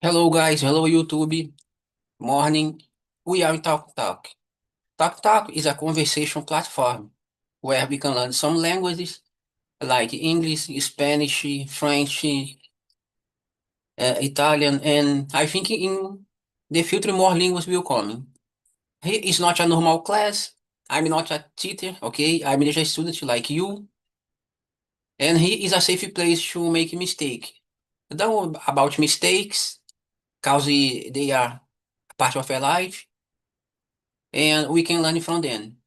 Hello guys, hello YouTube, morning. We are in Talk Talk. Talk Talk is a conversation platform where we can learn some languages like English, Spanish, French, Italian, and I think in the future more languages will come. Here is not a normal class. I'm not a teacher, okay? I'm just a student like you, and here is a safe place to make mistake. Don't worry about mistakes, cause they are part of your life and we can learn from them.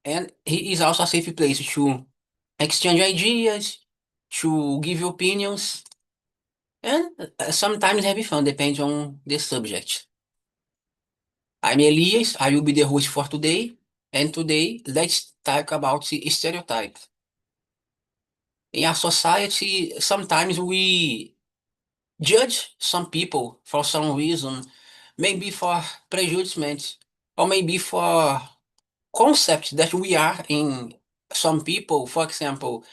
And he is also a safe place to exchange ideas, to give opinions, and sometimes have fun, depends on the subject. I'm Elias, I will be the host for today, and today let's talk about the stereotypes. In our society, sometimes we judge some people for some reason, maybe for prejudice, or maybe for concepts that we are in some people, for example,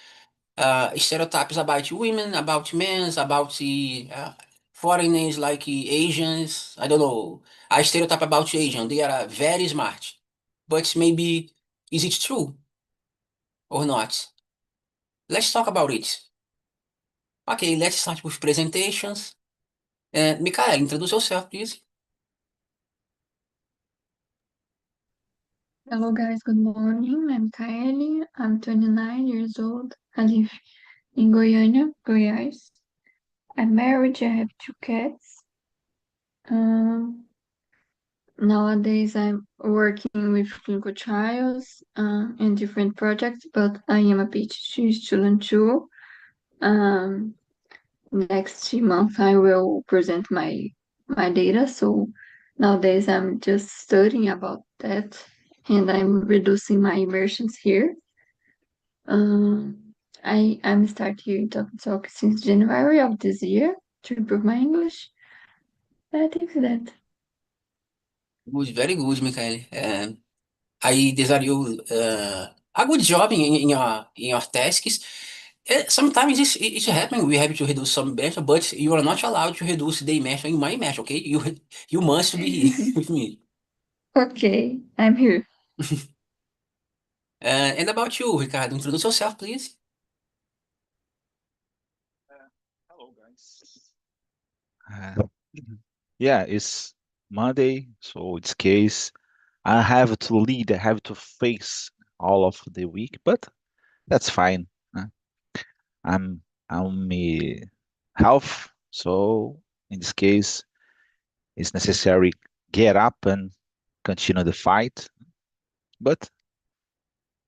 stereotypes about women, about men, about the foreigners like Asians. I don't know. A stereotype about Asian, they are very smart, but maybe is it true or not? Let's talk about it. Okay, let's start with presentations. Mikael, introduce yourself, please. Hello guys, good morning. I'm Kaeli. I'm 29 years old. I live in Goiânia, Goiás. I'm married. I have two cats. Um, Nowadays I'm working with clinical trials and different projects, but I am a PhD student too. Um, Next month I will present my data. So nowadays I'm just studying about that, and I'm reducing my immersions here. I'm starting to talk since January of this year to improve my English. I think that. Good, very good, Mikael. I desire you a good job in your tasks. Sometimes it's happening. We have to reduce some measure, but you are not allowed to reduce the measure in my measure. Okay, you must be with me. Okay, I'm here. And about you, Ricardo, introduce yourself, please. Hello, guys. Uh, yeah, it's Monday, so it's case I have to lead, I have to face all of the week, but that's fine. uh, I'm health, so in this case, it's necessary get up and continue the fight. But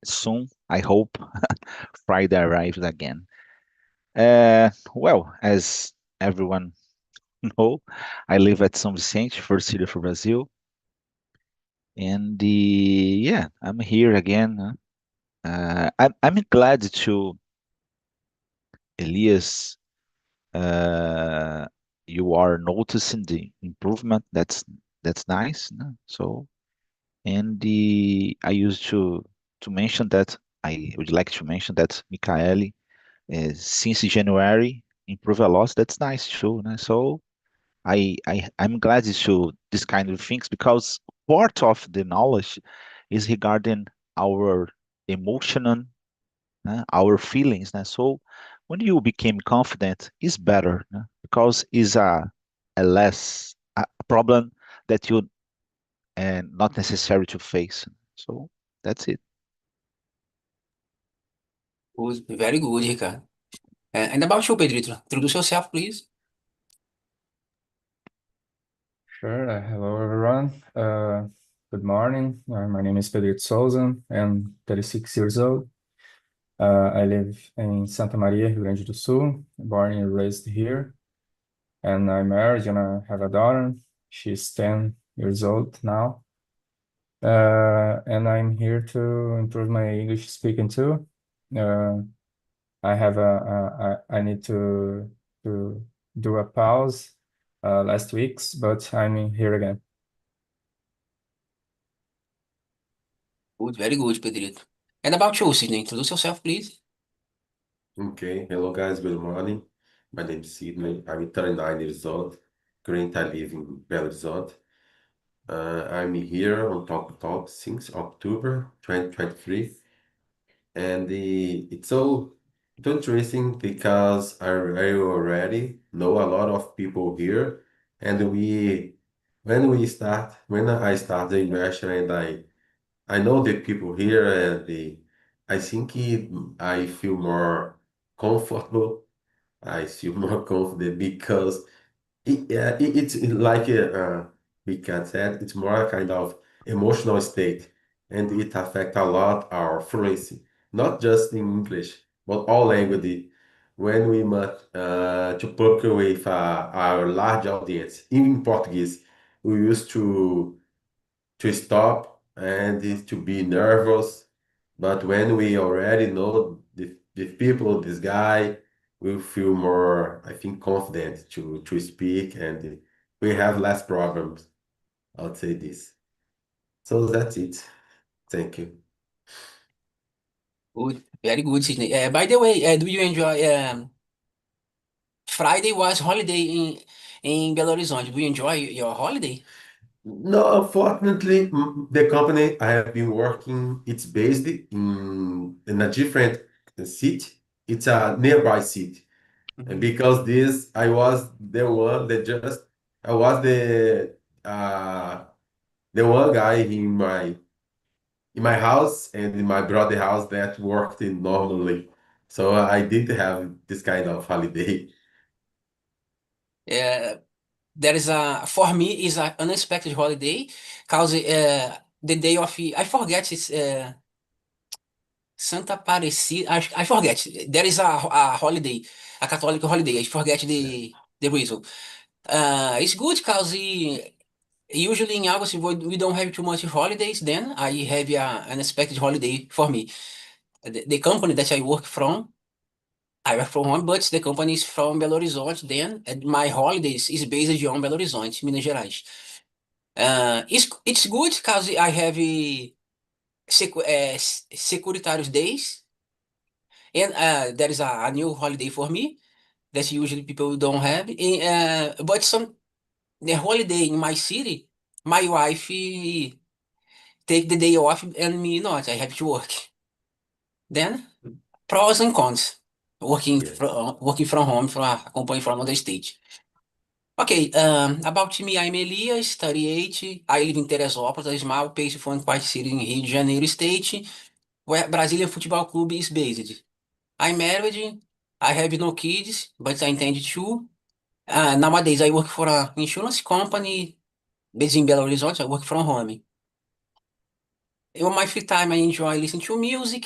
soon, I hope Friday arrives again. Well, as everyone know, I live at São Vicente, first city for Brazil. And yeah, I'm here again. I'm glad to Elias. Uh, you are noticing the improvement. That's nice. No? So, and I used to mention that I would like to mention that Michaeli since January improved a lot. That's nice too. No? So I'm glad to this kind of things because part of the knowledge is regarding our emotional, our feelings. So when you became confident, it's better because it's a less a problem that you not necessary to face. So that's it. Good, very good, Ricardo. And about you, Pedrito, introduce yourself, please. Sure. Hello, everyone. Good morning. My name is Pedro Souza. I'm 36 years old. I live in Santa Maria, Rio Grande do Sul, born and raised here. And I'm married and I have a daughter. She's 10 years old now. And I'm here to improve my English speaking too. Uh, I need to do a pause last week's, but I'm here again. Good, very good, Pedrito. And about you, Sidney, introduce yourself, please. Okay, hello guys, good morning. My name is Sidney. I'm 39 years old. Currently, I live in Belo Horizonte. I'm here on Talk Talk since October 2023, and it's so interesting because I already know a lot of people here, and when I start the immersion, and I know the people here, and I think I feel more comfortable. I feel more confident because it's like we can say it's more a kind of emotional state, and it affects a lot our fluency, not just in English, but all language. When we must to talk with our large audience in Portuguese, we used to stop and to be nervous. But when we already know the people, this guy, we feel more, I think, confident to speak, and we have less problems. I'll say this. So that's it. Thank you. Good. Very good, Sydney. By the way, do you enjoy Friday was holiday in Belo Horizonte. Do you enjoy your holiday? No, unfortunately, the company I have been working, it's based in a different city. It's a nearby city. And Mhm. because this, I was the one that just, I was the one guy in my house and in my brother house that worked in normally. So I didn't have this kind of holiday. Uh, there is for me is an unexpected holiday cause the day of I forget it's Santa Aparecida. I forget. There is a holiday, a Catholic holiday. I forget Yeah. the reason. It's good because usually in August we don't have too much holidays. Then I have an unexpected holiday for me. The company that I work from home, but the company is from Belo Horizonte. Then and my holidays is based on Belo Horizonte, Minas Gerais. It's good because I have securitários days, and there is a new holiday for me that usually people don't have. But the holiday in my city, my wife take the day off and me not. I have to work. Then pros and cons. Yeah. Working from home from a company from another state. Okay, about me, I'm Elias, 38. I live in Teresópolis, a small paceful quiet city in Rio de Janeiro state, where Brazilian Football Club is based. I'm married. I have no kids, but I intend to. Nowadays, I work for an insurance company based in Belo Horizonte. I work from home. In my free time, I enjoy listening to music,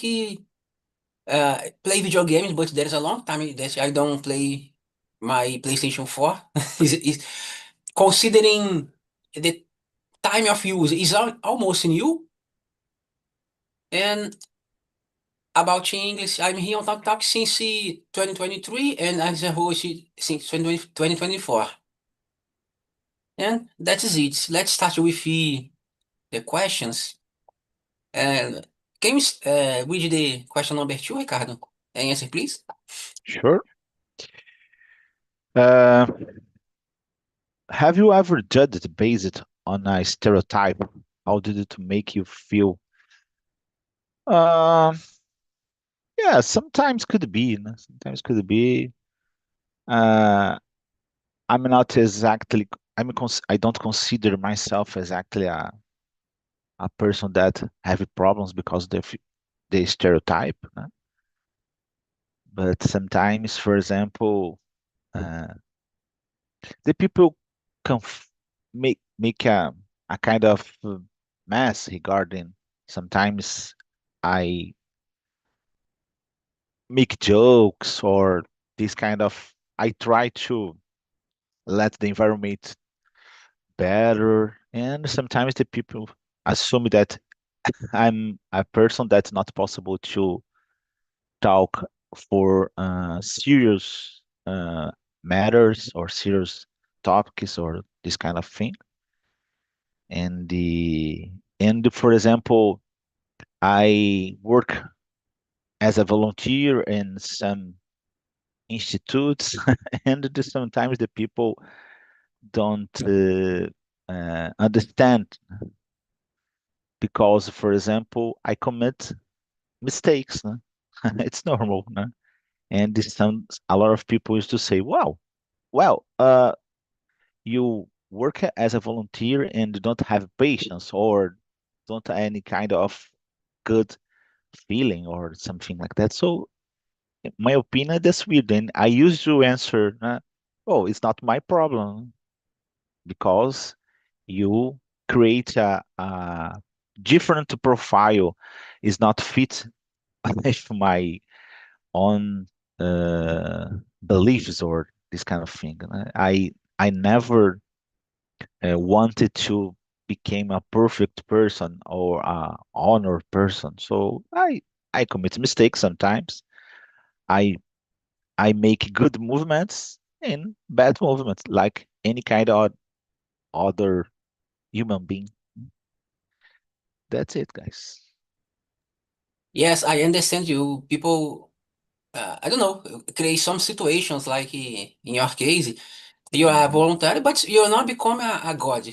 play video games, but there's a long time that I don't play my PlayStation 4. Considering the time of use is almost new. And about English, I'm here on Talk Talk since 2023 and as a host since 2024. And that is it. Let's start with the questions. And can you read the question number two, Ricardo? Answer, please. Sure. Uh, have you ever judged based on a stereotype? How did it make you feel? Uh, yeah, sometimes could be, sometimes could be. Uh, I'm not exactly. I don't consider myself exactly a person that have problems because the stereotype. But sometimes, for example, uh, the people can make a kind of mess regarding. Sometimes I make jokes or this kind of. I try to let the environment better, and sometimes the people assume that I'm a person that's not possible to talk for serious matters or serious topics or this kind of thing. And for example, I work as a volunteer in some institutes, and sometimes the people don't understand because, for example, I commit mistakes. No? It's normal, no? And a lot of people used to say, "Wow, well, you work as a volunteer and don't have patience or don't have any kind of good feeling or something like that." So, in my opinion, that's weird. And I used to answer, "Oh, it's not my problem because you create a different profile is not fit with my own beliefs or this kind of thing." I never wanted to become a perfect person or a honor person. So I commit mistakes sometimes. I I make good movements and bad movements like any kind of other human being. That's it, guys. Yes, I understand you. People, I don't know, create some situations like in your case, you are Mhm. voluntary, but you are not become a god.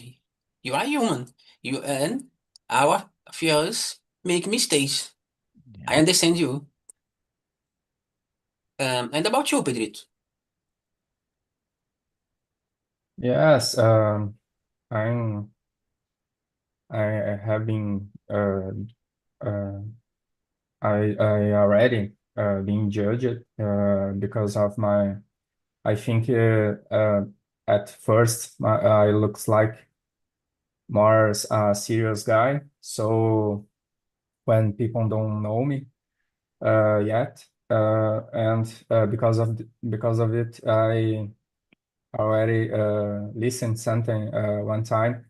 You are human. You and our fears make mistakes. I Yeah. understand you. And about you, Pedrito. Yes, I'm I have been uh, I already been judged because of my I think at first I looks like more a serious guy. So when people don't know me yet, and because of it, I already listened something one time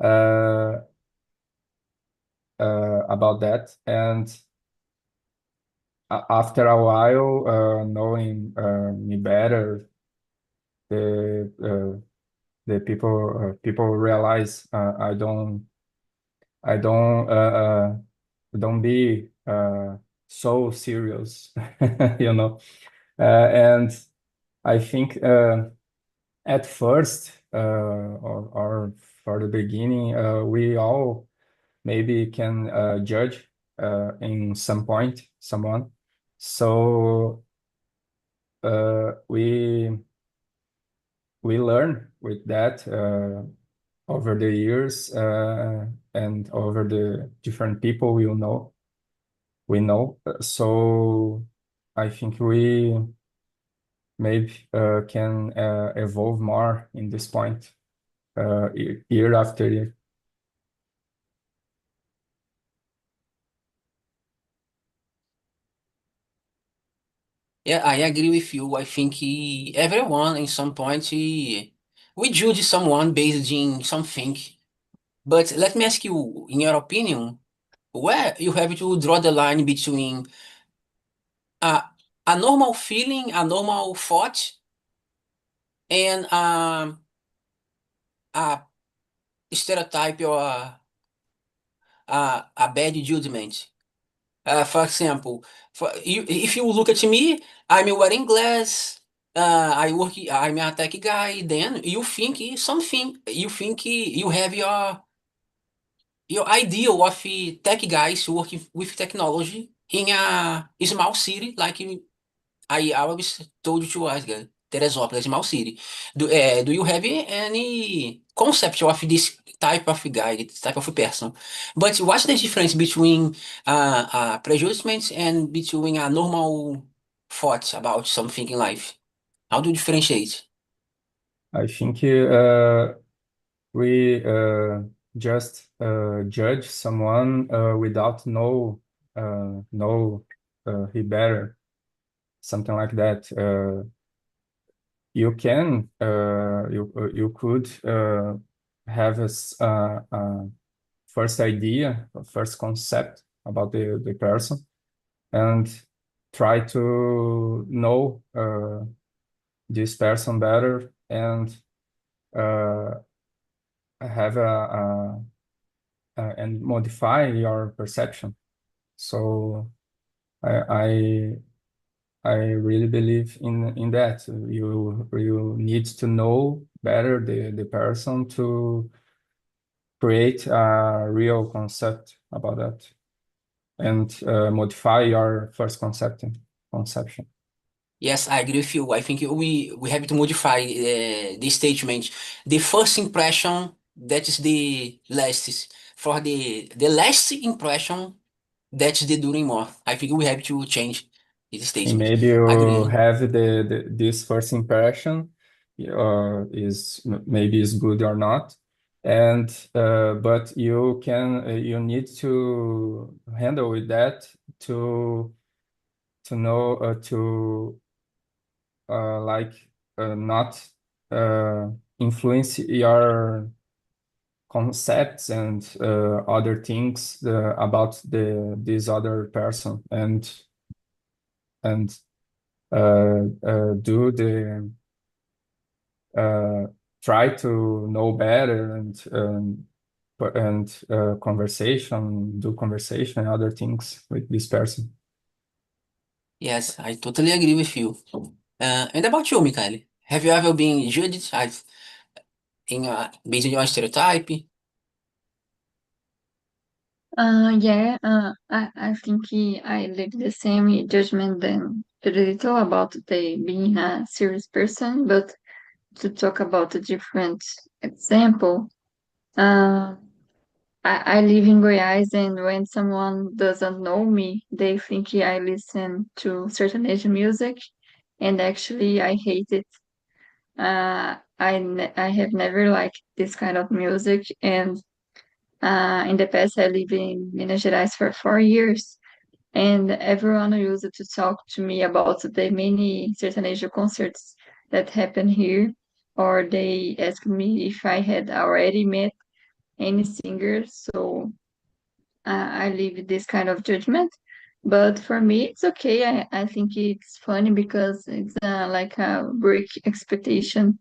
uh, about that, and after a while, knowing me better, the people realize I don't be so serious, you know. And I think at first or for the beginning, we all maybe can judge in some point someone. So we learn with that over the years and over the different people we know. So I think we maybe can evolve more in this point year after year. Yeah, I agree with you. I think everyone in some point we judge someone based in something. But let me ask you, in your opinion, where you have to draw the line between a, a normal feeling, a normal thought, and a stereotype or a bad judgment. For example, if you look at me, I'm wearing glass. I'm a tech guy. Then you think something. You think you have your ideal of tech guys working with technology in a small city like I always told you to ask, Teresópolis, small city. Do you have any concept of this type of guy, this type of person? But what's the difference between prejudgments and between a normal thoughts about something in life? How do you differentiate? I think we just judge someone without know he better, something like that. You can you could have a first idea, a first concept about the person, and try to know this person better and uh, have and modify your perception. So I I really believe in that. You need to know better the person to create a real concept about that and modify your first conception. Yes, I agree with you. I think we have to modify the statement. The first impression, that is the last. For the last impression, that's the doing more. I think we have to change this And statement. maybe you Agree. have this first impression maybe is good or not, and but you need to handle with that to know to like not influence your concepts and other things about this other person and do the try to know better and do conversation and other things with this person. Yes, I totally agree with you. And about you, Michael? Have you ever been judged based on your stereotype? Yeah, I think I live the same judgment than little about the being a serious person, but to talk about a different example, uh, I live in Goiás, and when someone doesn't know me, they think I listen to certain Asian music, and actually I hate it. I have never liked this kind of music, and in the past I lived in Minas Gerais for 4 years, and everyone used to talk to me about the many sertanejo concerts that happen here, or they asked me if I had already met any singer. So I leave this kind of judgment. But for me, it's okay. I think it's funny because it's like a break expectation.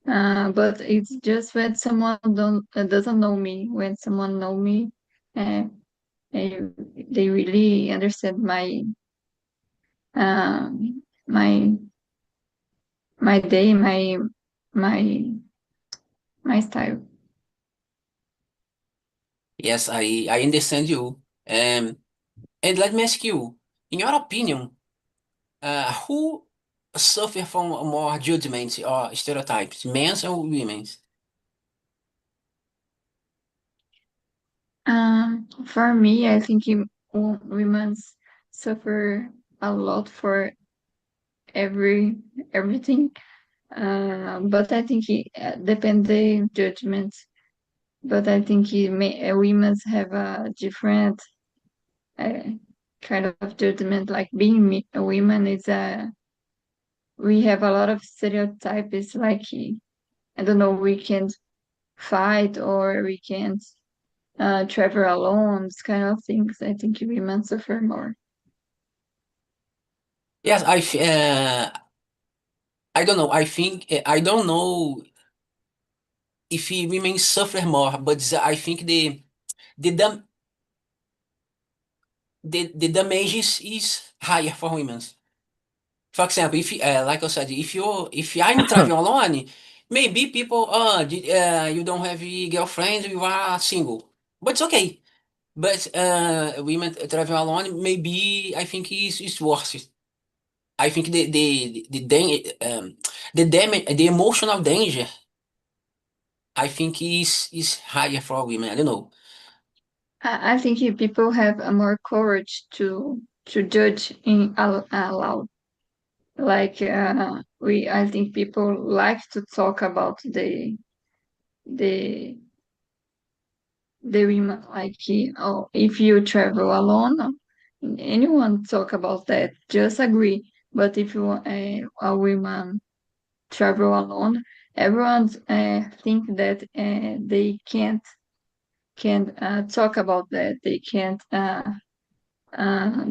But it's just when someone don't doesn't know me. When someone know me, uh, they, they really understand my my day, my my style. Yes, I understand you. And let me ask you, in your opinion, who suffer from more judgments or stereotypes, men's or women's? For me, I think women suffer a lot for every everything. But I think it depends the judgment. But I think women have a different uh, kind of judgment. Like being a woman is we have a lot of stereotypes. Like I don't know, we can't fight or we can't travel alone. This kind of things. I think women suffer more. Yes, I don't know. I think I don't know if women suffer more, but I think the dam the damage is higher for women. For example, if like I said, if I'm traveling alone, maybe people you don't have a girlfriend, you are single, but it's okay. But women traveling alone, maybe I think is worse. I think the damage, the emotional danger, I think is higher for women. I don't know. I think if people have a more courage to judge in aloud. Like I think people like to talk about the the women. Like oh, if you travel alone, anyone talk about that. Just agree. But if you a woman travel alone, everyone think that they can't talk about that. They can't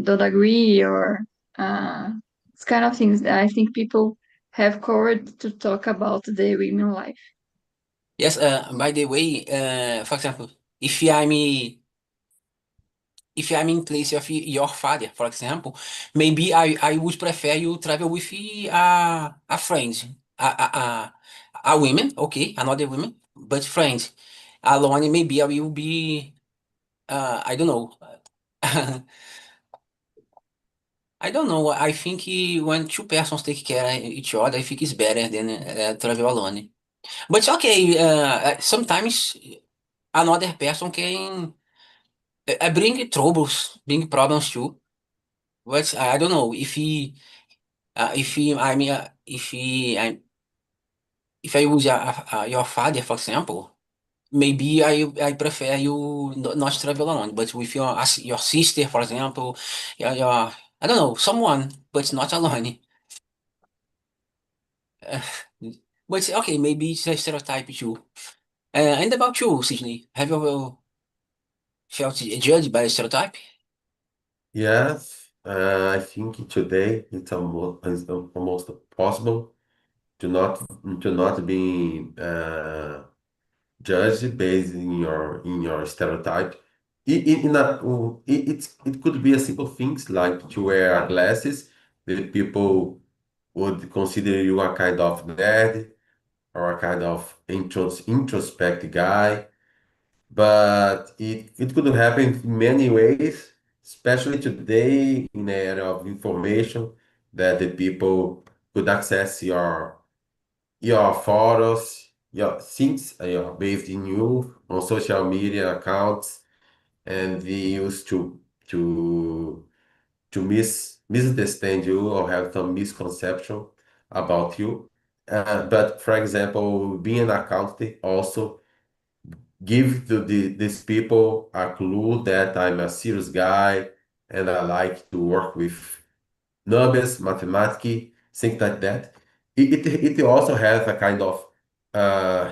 don't agree or uh, it's kind of things that I think people have courage to talk about the women life. Yes. By the way, for example, if I'm if I'm in place of your father, for example, maybe I would prefer you travel with a friend, a woman, okay, another woman, but friends. Alone, maybe I will be, I don't know. I don't know. I think when two persons take care of each other, I think it's better than travel alone. But it's okay. Sometimes another person can bring troubles, bring problems too. But I don't know if he, I mean, if I use your father, for example, maybe I prefer you not travel alone, but with your sister, for example, your I don't know someone, but not alone. Uh, but okay, maybe it's a stereotype too. And about you, Sydney, have you ever felt judged by a stereotype? Yes, I think today it's almost possible to not be judged based in your stereotype. It could be a simple things like to wear glasses that people would consider you a kind of nerd or a kind of introspect guy, but it could happen in many ways, especially today in the era of information that the people could access your photos, your things are based in you on social media accounts, and they used to to misunderstand you or have some misconception about you. But for example, being an accountant also give to these people a clue that I'm a serious guy and I like to work with numbers, mathematics, things like that. It also has a kind of uh,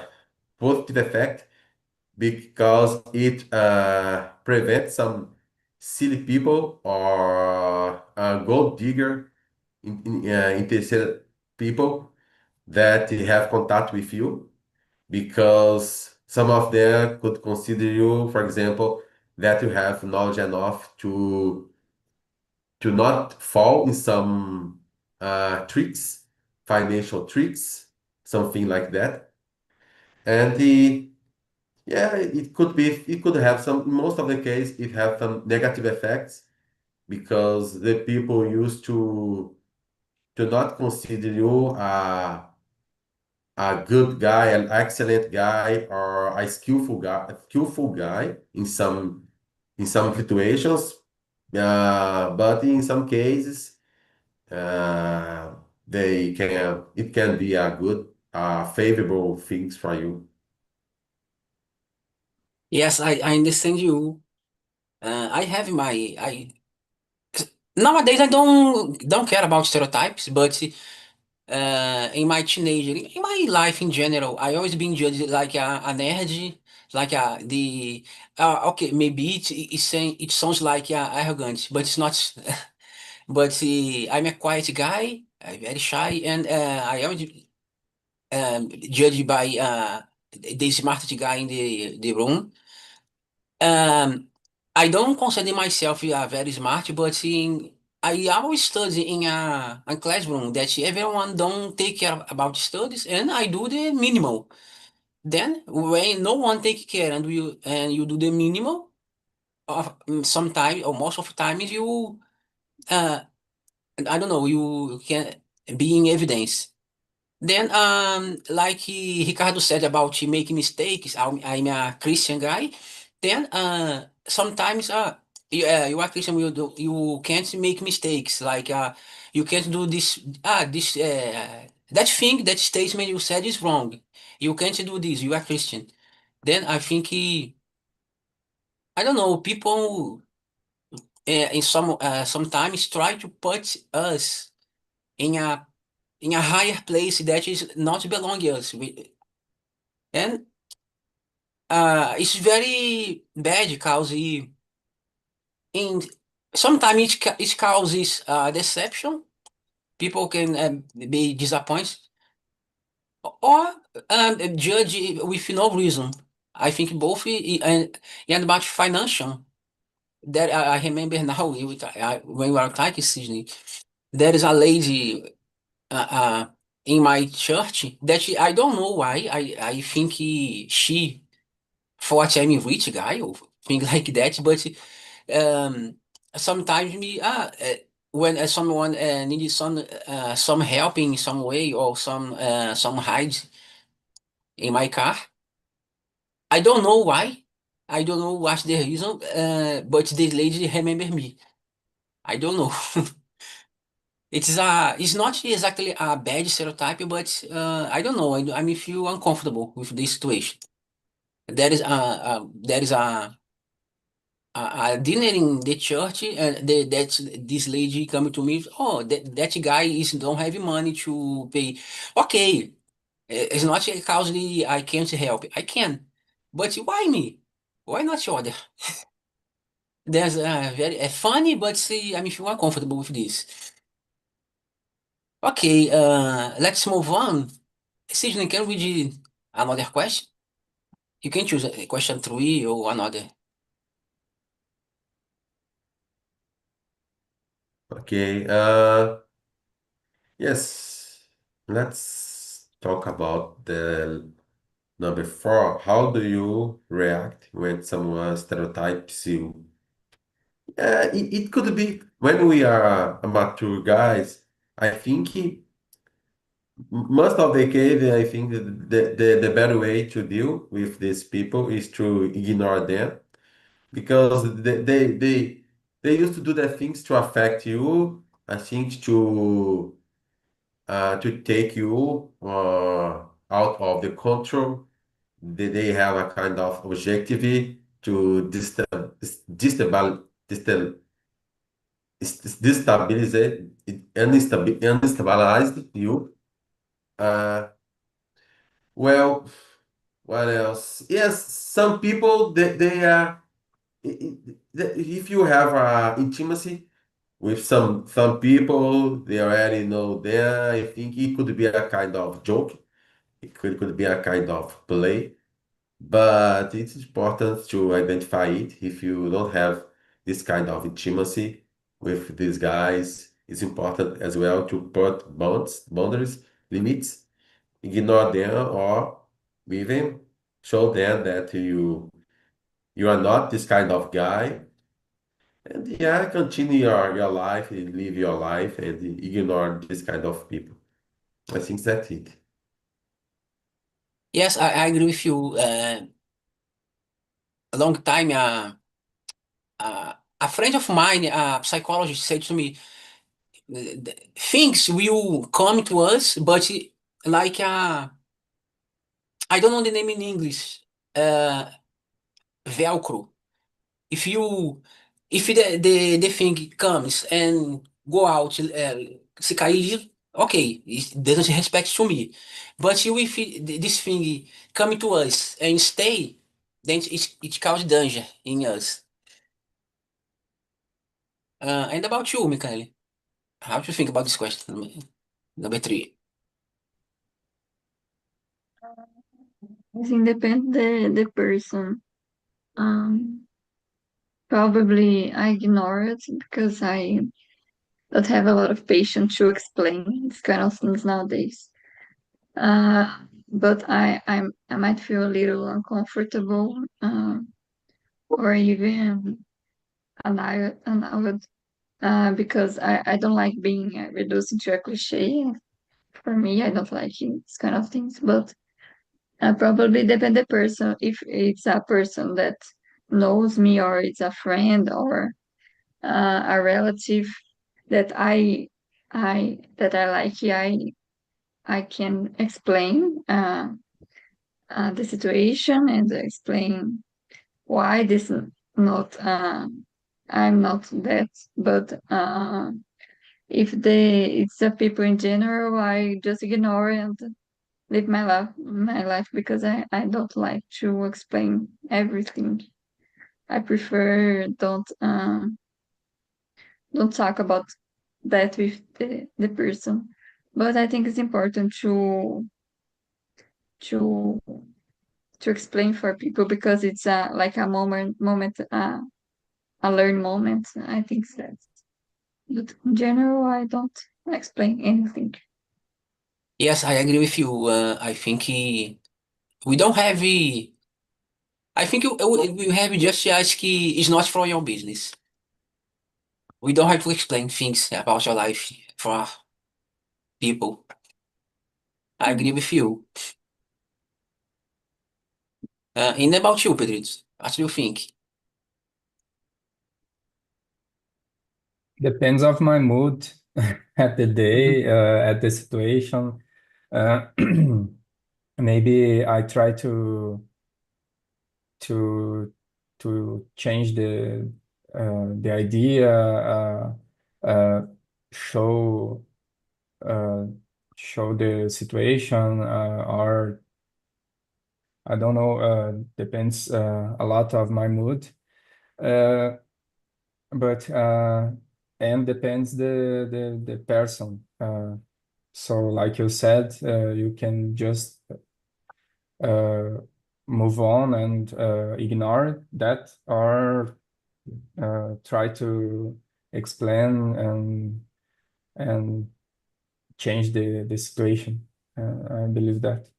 positive effect because it prevents some silly people or gold digger interested people that have contact with you because some of them could consider you, for example, that you have knowledge enough to not fall in some tricks, financial tricks, something like that. And yeah, it could have some, in most of the case, it have some negative effects because the people used to not consider you a good guy, an excellent guy, or a skillful guy in some situations. But in some cases, uh, it can be a good, favorable things for you. Yes, I understand you. I have my I nowadays I don't care about stereotypes, but in my teenager, in my life in general, I always been judged like a nerd, like okay, maybe it sounds like arrogant, but it's not. But I'm a quiet guy, very shy, and I am judged by the smartest guy in the room. Um, I don't consider myself very smart, but I always study in a classroom that everyone don't take care about studies, and I do the minimal. Then when no one take care and you do the minimal, sometimes or most of the times you uh, I don't know, you can be in evidence. Then, like Ricardo said about making mistakes, I'm a Christian guy. Then, sometimes, you are Christian, you can't make mistakes. Like, you can't do that thing, that statement you said is wrong. You can't do this. You are Christian. Then I think I don't know, people in sometimes try to put us in a higher place that is not belong us. And it's very bad because in sometimes it causes deception. People can be disappointed or judge with no reason. I think both and about financial. that I remember now when we are talking, Sydney, there is a lady in my church that I don't know why. I think she thought I'm a rich guy or things like that. But um, sometimes when someone needs some help in some way or some ride in my car, I don't know why. I don't know what's the reason. But this lady remember me. I don't know. It's not exactly a bad stereotype, but I don't know. I feel uncomfortable with this situation. There is a dinner in the church, and this lady coming to me. Oh, that guy is don't have money to pay. Okay, it's not because I can't help. I can, but why me? Why not the other? There's very funny, but see, I feel uncomfortable with this. Okay, let's move on. Sidney, can we read another question? You can choose a question three or another. Okay. Yes. Let's talk about the number four. How do you react when someone stereotypes you? It could be when we are mature guys. I think most of the case, I think the better way to deal with these people is to ignore them because they used to do the things to affect you. I think to take you out of the control. They have a kind of objective to destabilize unstabilize you. Uh, well, what else? Yes, some people they are. If you have intimacy with some people, they already know them. I think it could be a kind of joke. It could be a kind of play. But it's important to identify it. If you don't have this kind of intimacy with these guys, it's important as well to put boundaries, limits, ignore them, or even show them that you are not this kind of guy. And yeah, continue your life and live your life and ignore this kind of people. I think that's it. Yes, I agree with you. A long time, a friend of mine, a psychologist, said to me, things will come to us, but like I don't know the name in English, uh, Velcro. If you, if the thing comes and go out, se cair, okay, it doesn't respect to me. But if this thing come to us and stay, then it causes danger in us. And about you, Michael, how do you think about this question? Number three. I think depends the person. Um, Probably I ignore it because I don't have a lot of patience to explain these kind of things nowadays. But I might feel a little uncomfortable, or even annoyed, because I don't like being reduced into a cliche. For me, I don't like these kind of things. But probably depend the person. If it's a person that knows me, or it's a friend, or a relative that I like, I can explain the situation and explain why this is not I'm not that. But if it's the people in general, I just ignore and live my life because I don't like to explain everything. I prefer don't talk about that with the person. But I think it's important to to explain for people because it's like a moment a learn moment. I think that's, but in general, I don't explain anything. Yes, I agree with you. I think we don't have. I think we have just to ask. It's not for your business. We don't have to explain things about your life for people. I agree with you. And about you, Pedro, what do you think? Depends of my mood at the Mhm. day, at the situation. Uh, maybe I try to change the idea, uh, show uh, show the situation, or I don't know. Depends a lot of my mood. Uh, but and depends the person. So like you said, you can just uh, move on and ignore that, or try to explain and change the situation. I believe that.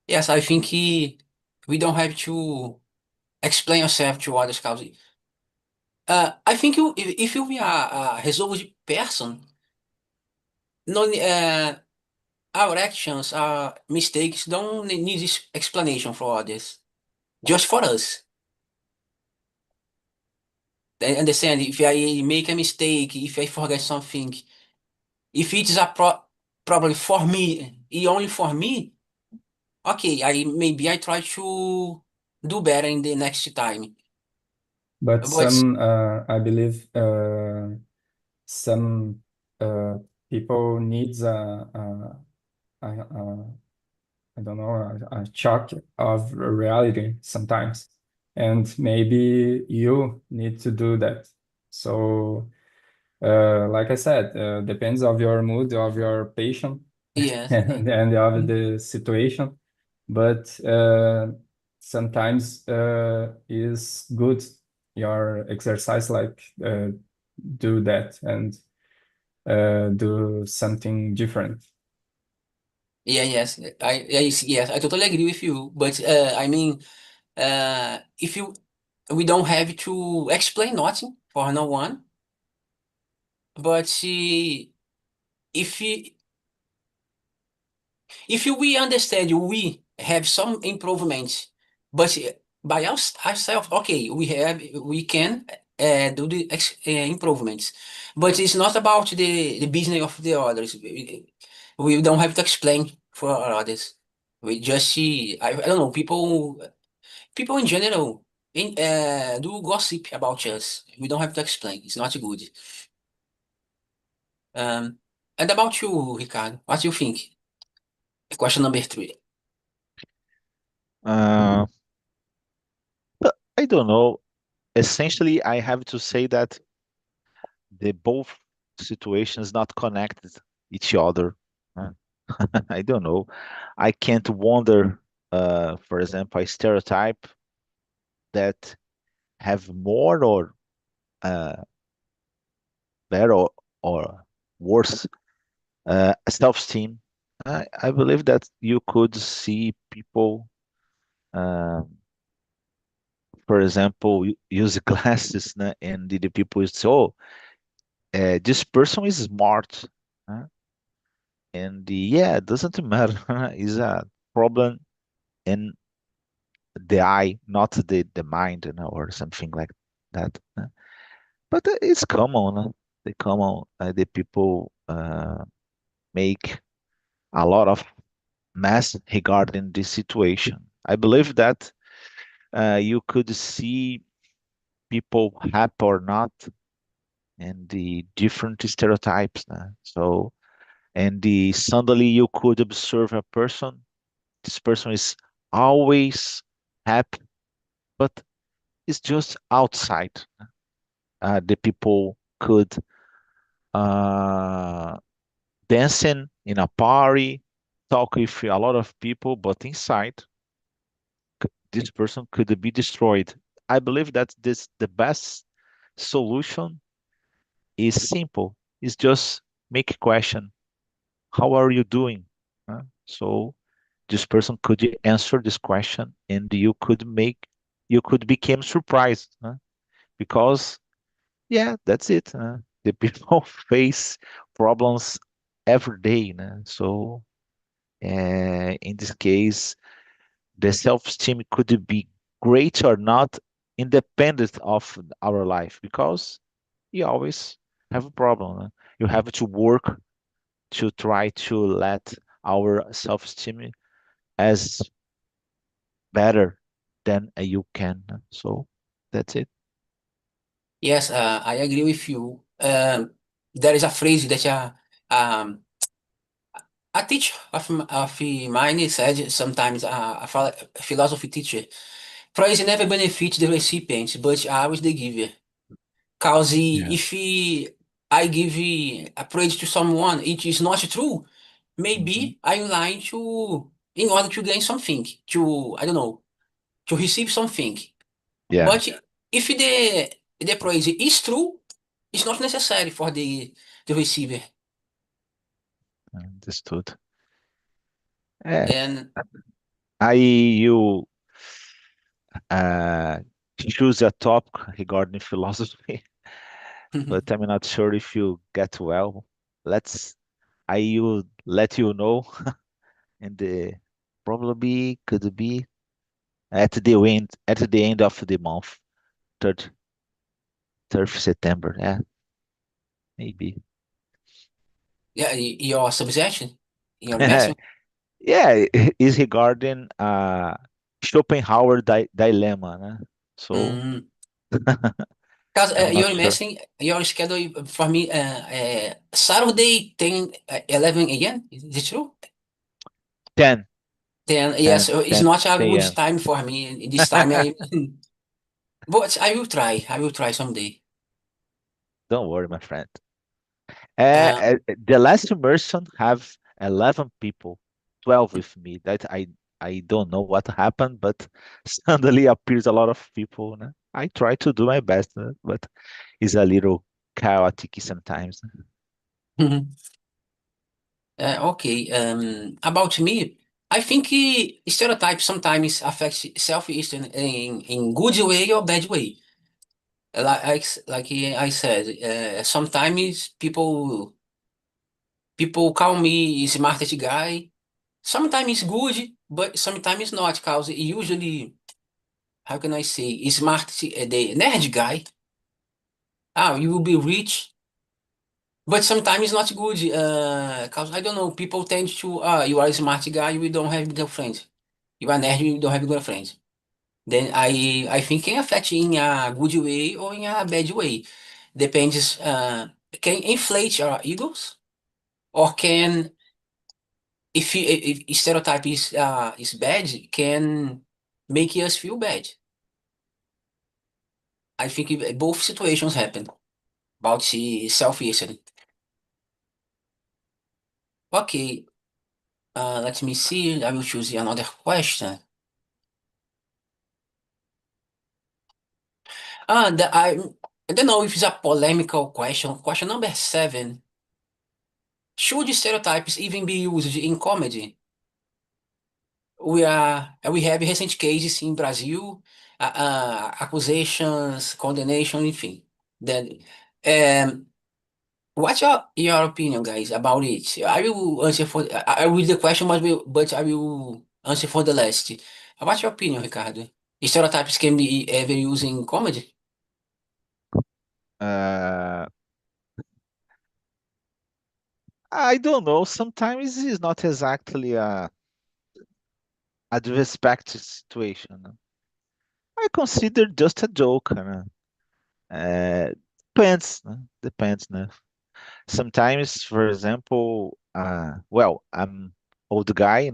Yes, I think we don't have to explain yourself to others. Cause I think if you are a resolved person, no, our actions, our mistakes don't need this explanation for others. Just for us. I understand? If I make a mistake, if I forget something, if it is a problem for me, and only for me, okay, I try to do better in the next time. But But some, I believe, some uh, people needs a I don't know, a shock of reality sometimes. And maybe you need to do that. So, like I said, depends of your mood, of your patient, yes, and of the situation. But sometimes is good your exercise, like do that and do something different. yeah, yes, I totally agree with you. But I mean, if you we don't have to explain nothing for no one. But if we understand we have some improvements, but by ourselves, okay, we can do the improvements, but it's not about the business of the others. We don't have to explain for others. We just see. I don't know. People in general do gossip about us. We don't have to explain. It's not good. Um, and about you, Ricardo, what do you think? Question number three. Uh, but I don't know. Essentially, I have to say that the both situations not connected each other. Uh, I don't know. I can't wonder, for example, a stereotype that have more or uh, better or worse self-esteem. I believe that you could see people, um, for example, use glasses, né, and the people would say, "Oh, this person is smart," uh, and yeah, it doesn't matter. It's a problem in the eye, not the mind, or something like that. But it's common. The common, the people make a lot of mess regarding this situation. I believe that you could see people happy or not and the different stereotypes. So, and suddenly you could observe a person. This person is always happy, but it's just outside. The people could uh, dancing in a party, talk with a lot of people, but inside this person could be destroyed. I believe that the best solution is simple. It's just make a question. How are you doing? So this person could answer this question, and you could become surprised, because yeah, that's it. The people face problems every day. So in this case, the self-esteem could be great or not, independent of our life, because you always have a problem. You have to work to try to let our self-esteem as better than you can. So that's it. Yes, I agree with you. There is a phrase that um, a teacher of mine said sometimes, a philosophy teacher, praise never benefits the recipient, but always the giver. Because Yeah. if I give a praise to someone, it is not true, Hmm. maybe I'm lying in order to gain something, I don't know, to receive something. Yeah, But if the praise is true, it's not necessary for the receiver. understood. Eh, And you uh, choose a topic regarding philosophy, but I'm not sure if you get well. Let's I will let you know in the probably could be at the end of the month, third third September. Yeah, maybe. yeah, your subjection, your investment. Yeah, is regarding Schopenhauer dilemma, So Mm. Because I'm not you're sure. investing your schedule for me. Saturday 10, 11 a.m. Is it true? 10, Then 10, yes, it's 10, not a 10 good a.m. time for me. This time but I will try. I will try someday. Don't worry, my friend. Uh, The last immersion have 11 people, 12 with me. That I don't know what happened, but suddenly appears a lot of people. I try to do my best, but it's a little chaotic sometimes. okay. About me, I think stereotypes sometimes affect self-esteem in good way or bad way. Like I said, sometimes people call me smartest guy. Sometimes good, but sometimes not. Cause usually, how can I say, smart, the nerd guy. You will be rich, but sometimes not good. Cause I don't know. People tend to, you are a smart guy, you don't have girlfriend. You are nerd, you don't have girlfriend. Then I think can affect in a good way or in a bad way. Depends. Can inflate your egos or can if stereotype is bad, can make us feel bad. I think both situations happen about the self-esteem. Okay, let me see. I will choose another question. I don't know if it's a polemical question. Question number 7. Should stereotypes even be used in comedy? We have recent cases in Brazil, accusations, condemnation, enfim. Then, um, what's your opinion, guys, about it? I will answer for. I will read the question, but I will answer for the last. What's your opinion, Ricardo? Stereotypes can be ever used in comedy? Uh, I don't know. Sometimes it's not exactly a disrespect situation. I consider just a joke. Uh, depends. Depends. Sometimes, for example, well, I'm old guy,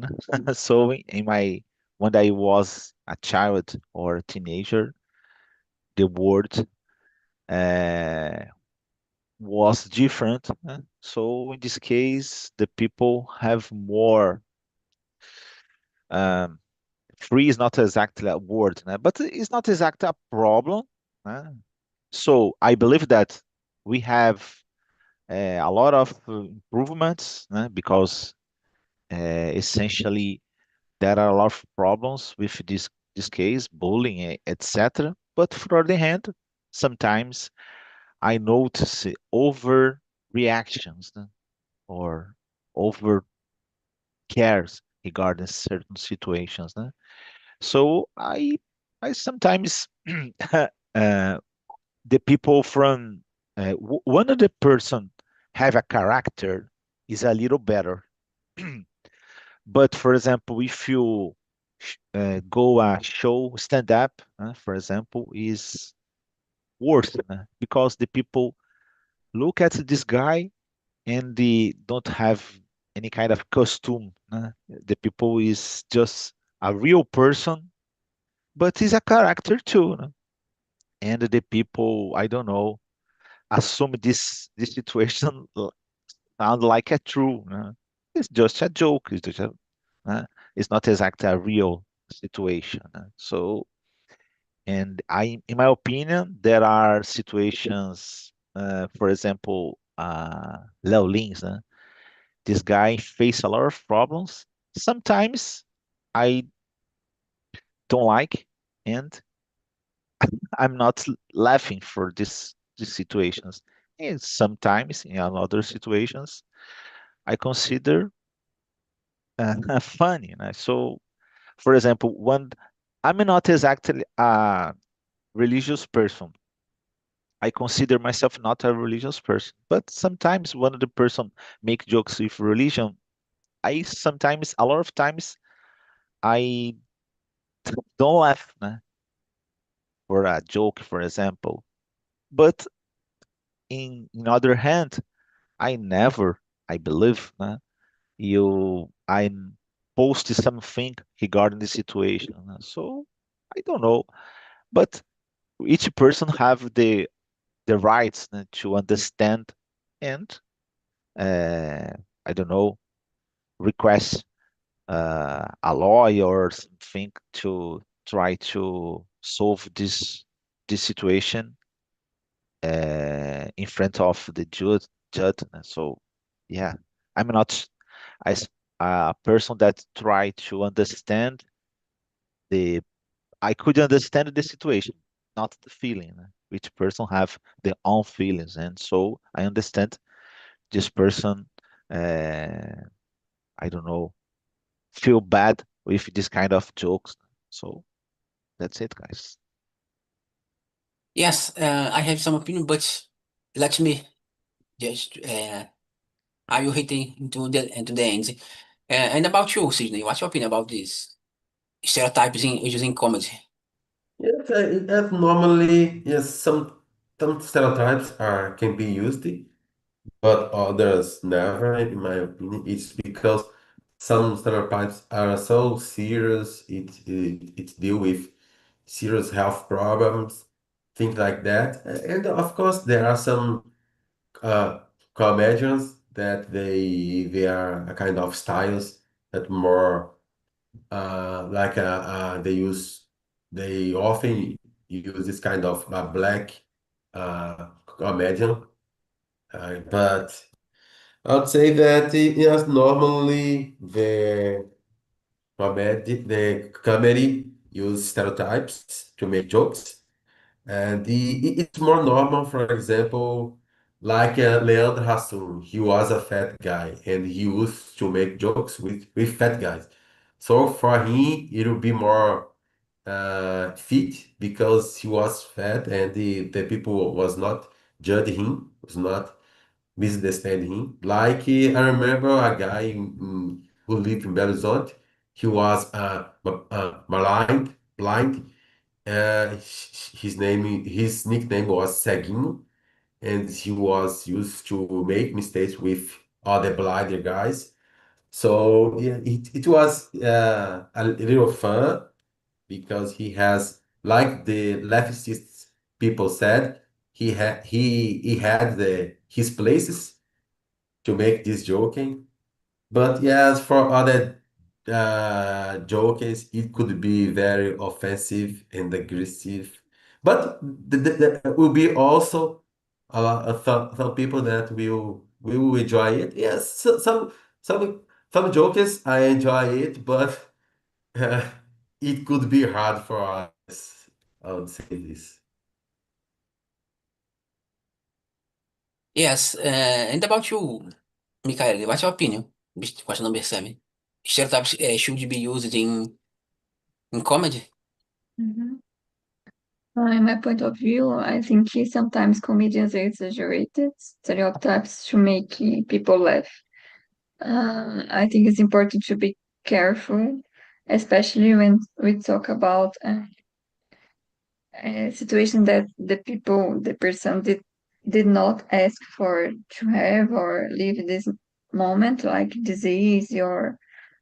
so in my when I was a child or a teenager, the word uh, was different. So in this case, the people have more um, free is not exactly a word, but it's not exactly a problem. So I believe that we have a lot of improvements, because essentially there are a lot of problems with this case, bullying, etc. But for the other hand, sometimes I notice overreactions, or over cares regarding certain situations. So I sometimes uh, the people from one of the person have a character is a little better. But for example, if you go a show stand up, for example, is worse, because the people look at this guy and they don't have any kind of costume. The people is just a real person, but he's a character too. And the people, I don't know, assume this situation sound like a true. It's just a joke. It's not exactly a real situation. So, and in my opinion, there are situations. For example, Leo Lins, this guy face a lot of problems. Sometimes I don't like, and I'm not laughing for these situations. And sometimes in other situations, I consider funny. So, for example, when I'm not exactly a religious person, I consider myself not a religious person. But sometimes when the person make jokes with religion, I sometimes, a lot of times, I don't laugh, for a joke, for example. But in other hand, I never, I believe, I posted something regarding the situation. So I don't know, but each person have the rights, to understand and uh, I don't know, request a lawyer or something to try to solve this situation in front of the judge. So yeah, I'm not as a person that try to understand the. I could understand the situation, not the feeling. Each person have their own feelings, and so I understand this person. Uh, I don't know, feel bad with this kind of jokes. So that's it, guys. Yes, I have some opinion, but let me just I will hit into the end. And about you, Sydney, what's your opinion about this stereotypes in using comedy? Yes, normally, yes, some stereotypes are can be used, but others never, in my opinion. It's because some stereotypes are so serious, it deal with serious health problems, things like that. And of course, there are some uh, comedians that they are a kind of styles that more they often use this kind of black comedian, but I would say that yes, normally the comedy use stereotypes to make jokes, and it's more normal. For example, like Leandro Hassum, he was a fat guy, and he used to make jokes with fat guys. So for him, it will be more fit because he was fat, and the people was not judging him, was not misunderstand him. Like I remember a guy who lived in Belo Horizonte. He was blind. His nickname was Ceguinho, and he was used to make mistakes with other blind guys. So yeah, it was a little fun because he has, like the leftists people said, he had his places to make this joking. But yes, for other jokes, it could be very offensive and aggressive. But there will be also some people that will enjoy it. Yes, some jokes I enjoy it, but it could be hard for us. I would say this. Yes, and about you, Michael, what's your opinion? Question number 7. Stereotypes should be used in comedy? Mhm. In my point of view, I think sometimes comedians exaggerated stereotypes to make people laugh. I think it's important to be careful, especially when we talk about a situation that the person did not ask for to have or live this moment, like disease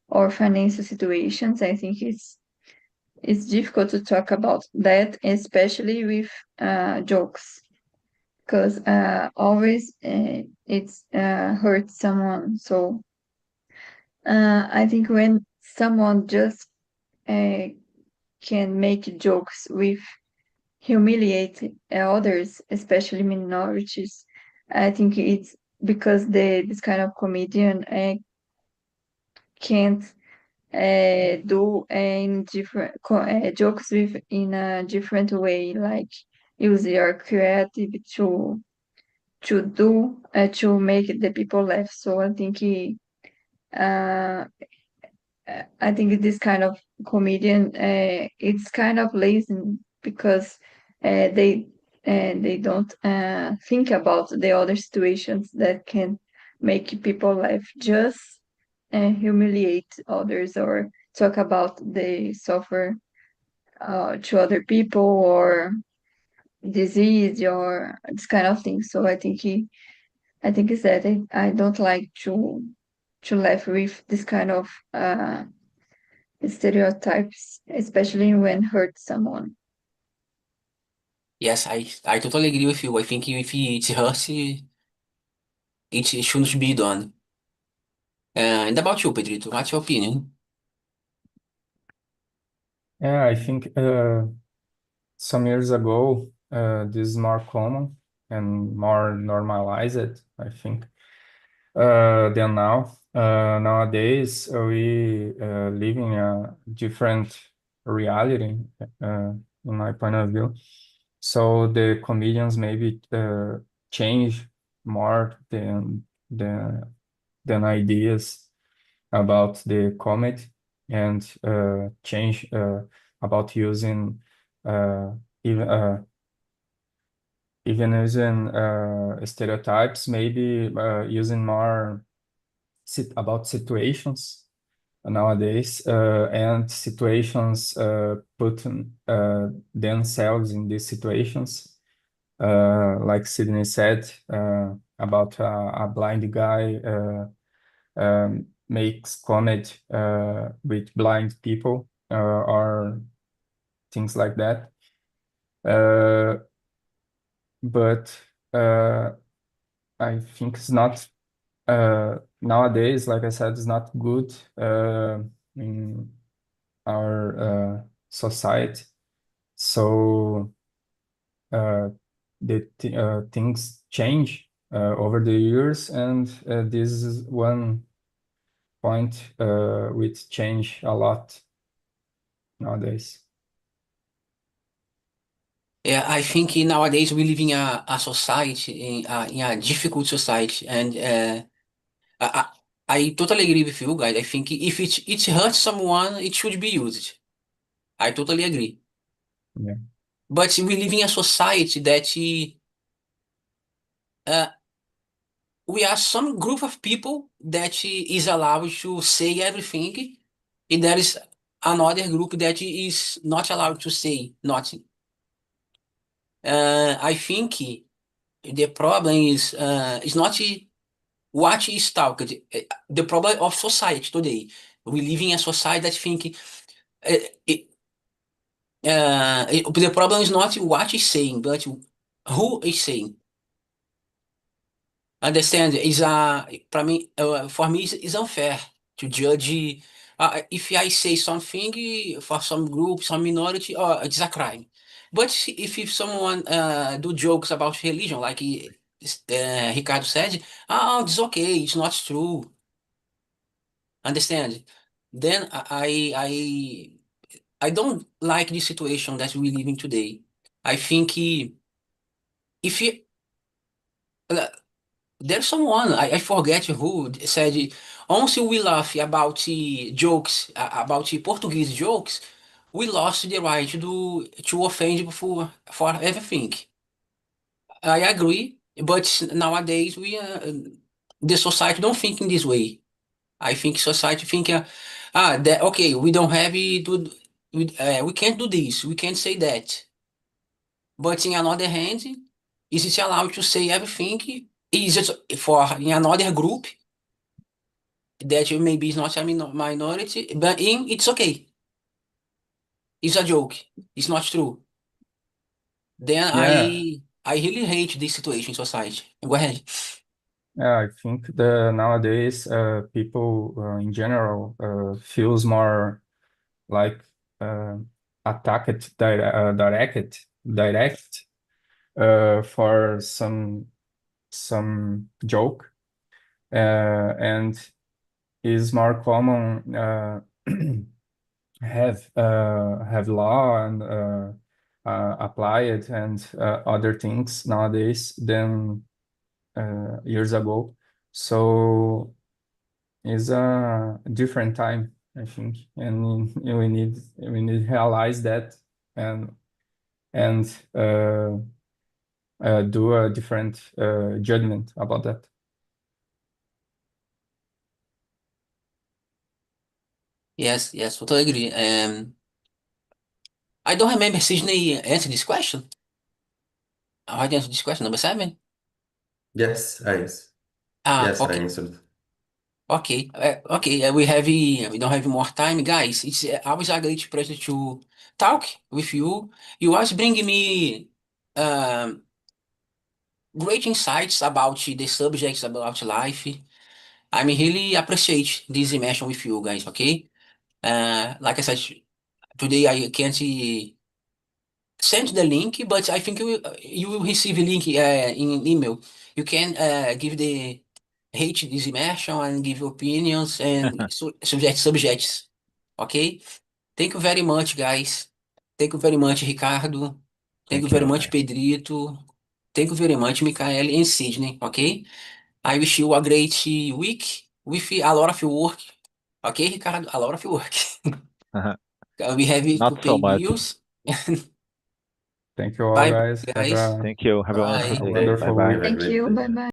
or financial situations. I think it's difficult to talk about that, especially with jokes, because always it's hurts someone. So I think when someone just uh, can make jokes with humiliate others, especially minorities, I think it's because this kind of comedian can't do in different jokes with in a different way, like use your creative to make the people laugh. So uh, I think this kind of comedian it's kind of lazy because they don't think about the other situations that can make people laugh. Just humiliate others or talk about they suffer to other people or disease or this kind of thing. So I think it's that I don't like to laugh with this kind of stereotypes, especially when hurt someone. Yes, I totally agree with you. I think if it hurts, it shouldn't be done. And about you, Pedrito, what's your opinion? Yeah, I think some years ago, this is more common and more normalized, I think, than now. Nowadays, we live in a different reality, in my point of view. So the comedians maybe change more than ideas about the comedy and change about using uh, even even using stereotypes, maybe using more about situations nowadays and situations put themselves in these situations. Like Sydney said about a blind guy makes comedy with blind people or things like that. But I think it's not nowadays, like I said, it's not good in our society. So things change over the years, and this is one point which change a lot nowadays. Yeah, I think nowadays we live in a society, in a difficult society, and I, I totally agree with you guys. I think if it hurts someone, it should be used. I totally agree. Yeah. But we live in a society that uh, we are some group of people that is allowed to say everything, and there is another group that is not allowed to say nothing. I think the problem is not what is talked. The problem of society today. We live in a society that think the problem is not what is saying, but who is saying. Understand? Is for me, is unfair to judge If I say something for some group, some minority, it's a crime. But if someone do jokes about religion, like Ricardo said, it's okay, it's not true. Understand? Then I don't like the situation that we live in today. I think if you, uh, there's someone I forget who said, once we laugh about jokes about Portuguese jokes, we lost the right to offend for everything. I agree, but nowadays the society don't think in this way. I think society think that okay, we don't have it we can't do this, we can't say that. But in another hand, is it allowed to say everything? Is it for in another group that maybe is not a minority, but it's okay. It's a joke. It's not true. Then Yeah, I really hate this situation in society. Go ahead. yeah, I think the nowadays people in general feels more like uh, attacked, direct for some joke, and is more common have law and apply it and other things nowadays than years ago. So it's a different time, I think, and we need to realize that and and do a different judgment about that. Yes, yes, totally agree. I don't remember Sydney answered this question. How did you answer this question? Number seven? Yes, I Okay. answered. Okay, okay. We don't have more time, guys. It's always a great pleasure to talk with you. You always bring me um, great insights about the subjects about life. I mean, really appreciate this immersion with you guys. Okay, like I said today, I can't send the link, but I think you will receive a link in email. You can give the hate this immersion and give opinions and subjects. Okay? Thank you very much, guys. Thank you very much, Ricardo. Thank you Thank very you. much, Pedrito. Thank you very much, Michael and Sydney. Okay? I wish you a great week with a lot of work. Okay, Ricardo? A lot of work. We have to Not so pay much. bills. Thank you all, Bye, guys. Have guys. Thank you. Have a wonderful Bye. a day. Bye wonderful bye. Have week. a Thank great you. day. Bye bye.